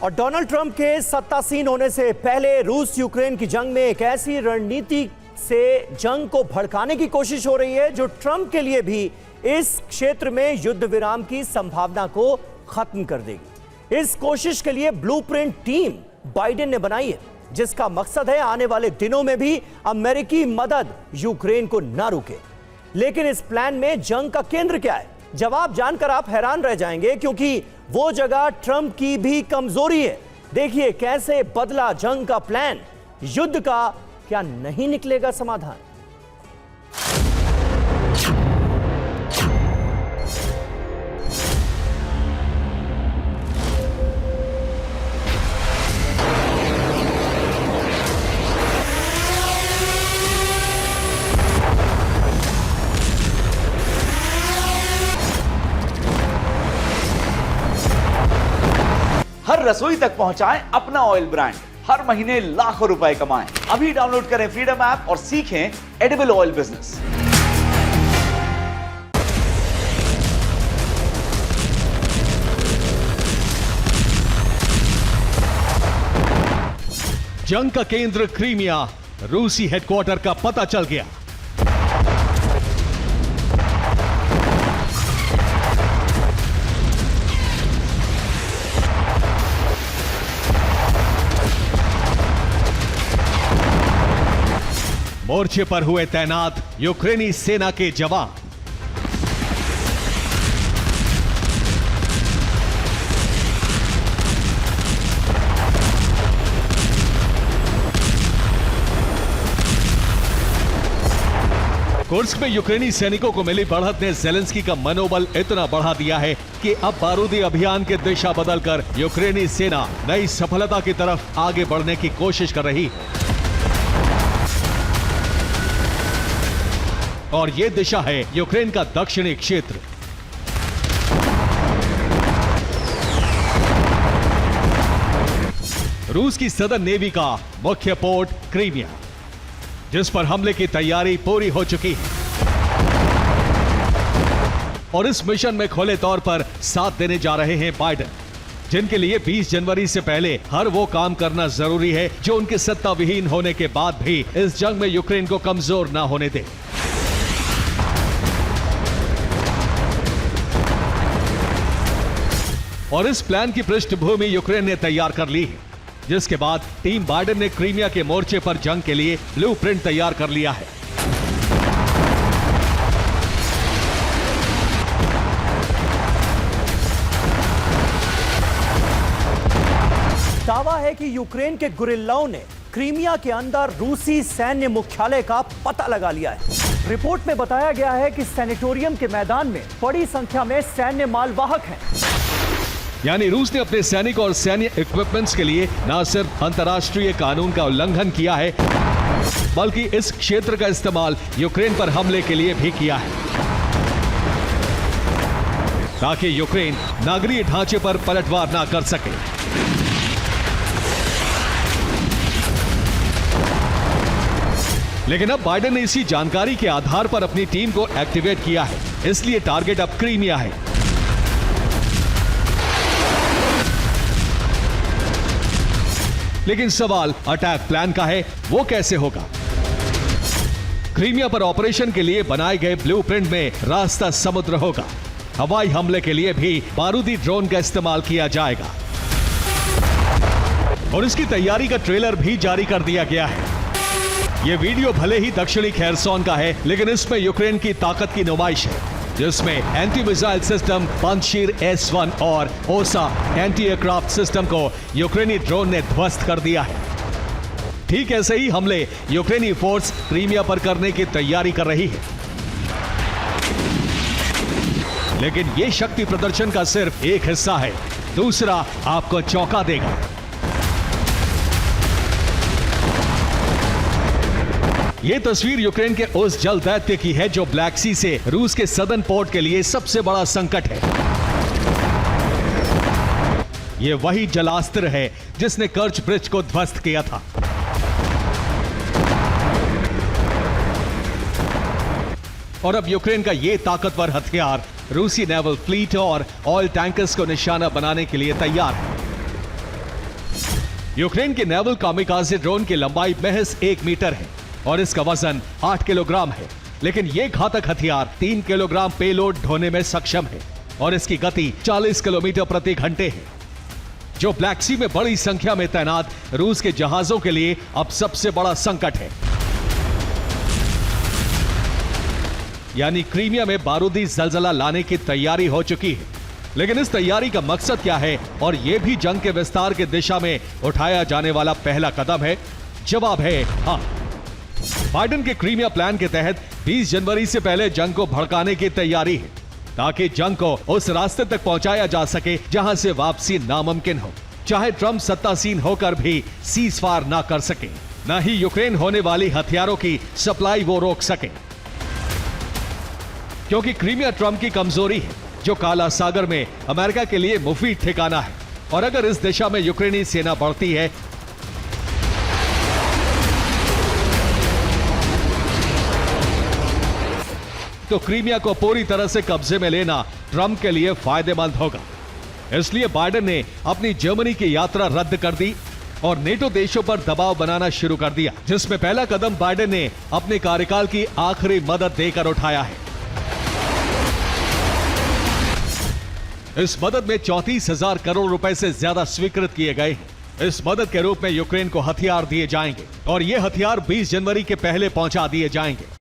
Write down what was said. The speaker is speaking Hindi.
और डोनाल्ड ट्रंप के सत्तासीन होने से पहले रूस यूक्रेन की जंग में एक ऐसी रणनीति से जंग को भड़काने की कोशिश हो रही है जो ट्रंप के लिए भी इस क्षेत्र में युद्ध विराम की संभावना को खत्म कर देगी। इस कोशिश के लिए ब्लूप्रिंट टीम बाइडेन ने बनाई है, जिसका मकसद है आने वाले दिनों में भी अमेरिकी मदद यूक्रेन को ना रुके। लेकिन इस प्लान में जंग का केंद्र क्या है? जवाब जानकर आप हैरान रह जाएंगे, क्योंकि वो जगह ट्रंप की भी कमजोरी है। देखिए कैसे बदला जंग का प्लान, युद्ध का क्या नहीं निकलेगा समाधान। हर रसोई तक पहुंचाएं अपना ऑयल ब्रांड, हर महीने लाखों रुपए कमाएं। अभी डाउनलोड करें फ्रीडम ऐप और सीखें एडिबल ऑयल बिजनेस। जंग का केंद्र क्रीमिया, रूसी हेडक्वार्टर का पता चल गया। मोर्चे पर हुए तैनात यूक्रेनी सेना के जवान। कुर्स्क में यूक्रेनी सैनिकों को मिली बढ़त ने जेलेंस्की का मनोबल इतना बढ़ा दिया है कि अब बारूदी अभियान की दिशा बदलकर यूक्रेनी सेना नई सफलता की तरफ आगे बढ़ने की कोशिश कर रही है। और यह दिशा है यूक्रेन का दक्षिणी क्षेत्र। रूस की सदर्न नेवी का मुख्य पोर्ट क्रीमिया, जिस पर हमले की तैयारी पूरी हो चुकी है। और इस मिशन में खुले तौर पर साथ देने जा रहे हैं बाइडेन, जिनके लिए 20 जनवरी से पहले हर वो काम करना जरूरी है जो उनके सत्ता विहीन होने के बाद भी इस जंग में यूक्रेन को कमजोर ना होने दे। और इस प्लान की पृष्ठभूमि यूक्रेन ने तैयार कर ली है, जिसके बाद टीम बाइडेन ने क्रीमिया के मोर्चे पर जंग के लिए ब्लूप्रिंट तैयार कर लिया है। दावा है कि यूक्रेन के गुरिल्लाओं ने क्रीमिया के अंदर रूसी सैन्य मुख्यालय का पता लगा लिया है। रिपोर्ट में बताया गया है कि सैनिटोरियम के मैदान में बड़ी संख्या में सैन्य मालवाहक हैं। यानी रूस ने अपने सैनिक और सैन्य इक्विपमेंट्स के लिए न सिर्फ अंतर्राष्ट्रीय कानून का उल्लंघन किया है, बल्कि इस क्षेत्र का इस्तेमाल यूक्रेन पर हमले के लिए भी किया है, ताकि यूक्रेन नागरिक ढांचे पर पलटवार ना कर सके। लेकिन अब बाइडेन ने इसी जानकारी के आधार पर अपनी टीम को एक्टिवेट किया है, इसलिए टारगेट अब क्रीमिया है। लेकिन सवाल अटैक प्लान का है, वो कैसे होगा? क्रीमिया पर ऑपरेशन के लिए बनाए गए ब्लूप्रिंट में रास्ता समुद्र होगा। हवाई हमले के लिए भी बारूदी ड्रोन का इस्तेमाल किया जाएगा और इसकी तैयारी का ट्रेलर भी जारी कर दिया गया है। यह वीडियो भले ही दक्षिणी खेरसोन का है, लेकिन इसमें यूक्रेन की ताकत की नुमाइश है, जिसमें anti missile system Panjshir S-1 और ओसा एंटी एयरक्राफ्ट सिस्टम को यूक्रेनी ड्रोन ने ध्वस्त कर दिया है। ठीक ऐसे ही हमले यूक्रेनी फोर्स क्रीमिया पर करने की तैयारी कर रही है। लेकिन यह शक्ति प्रदर्शन का सिर्फ एक हिस्सा है, दूसरा आपको चौंका देगा। यह तस्वीर यूक्रेन के उस जल दैत्य की है जो ब्लैक सी से रूस के सदर्न पोर्ट के लिए सबसे बड़ा संकट है। यह वही जलास्त्र है जिसने कर्च ब्रिज को ध्वस्त किया था। और अब यूक्रेन का यह ताकतवर हथियार रूसी नेवल फ्लीट और ऑयल टैंकर्स को निशाना बनाने के लिए तैयार है। यूक्रेन के नेवल कामिकाज़े ड्रोन की लंबाई महज 1 मीटर है और इसका वजन 8 किलोग्राम है, लेकिन ये घातक हथियार 3 किलोग्राम पेलोड ढोने में सक्षम है और इसकी गति 40 किलोमीटर प्रति घंटे है, जो ब्लैक सी में बड़ी संख्या में तैनात रूस के जहाजों के लिए अब सबसे बड़ा संकट है। यानी क्रीमिया में बारूदी जलजला लाने की तैयारी हो चुकी है, लेकिन इस तैयारी का मकसद क्या है और यह भी जंग के विस्तार की दिशा में उठाया जाने वाला पहला कदम है? जवाब है हाँ। बाइडेन के क्रीमिया प्लान के तहत 20 जनवरी से पहले जंग को भड़काने की तैयारी है, ताकि जंग को उस रास्ते तक पहुंचाया जा सके जहां से वापसी नामुमकिन हो, चाहे ट्रंप सत्तासीन होकर भी सीज फायर ना कर सके, ना ही यूक्रेन होने वाली हथियारों की सप्लाई वो रोक सके। क्योंकि क्रीमिया ट्रंप की कमजोरी है, जो काला सागर में अमेरिका के लिए मुफीद ठिकाना है, और अगर इस दिशा में यूक्रेनी सेना बढ़ती है तो क्रीमिया को पूरी तरह से कब्जे में लेना ट्रंप के लिए फायदेमंद होगा। इसलिए बाइडेन ने अपनी जर्मनी की यात्रा रद्द कर दी और नेटो देशों पर दबाव बनाना शुरू कर दिया, जिसमें पहला कदम बाइडेन ने अपने कार्यकाल की आखिरी मदद देकर उठाया है। इस मदद में 34,000 करोड़ रुपए से ज्यादा स्वीकृत किए गए हैं। इस मदद के रूप में यूक्रेन को हथियार दिए जाएंगे और ये हथियार 20 जनवरी के पहले पहुंचा दिए जाएंगे।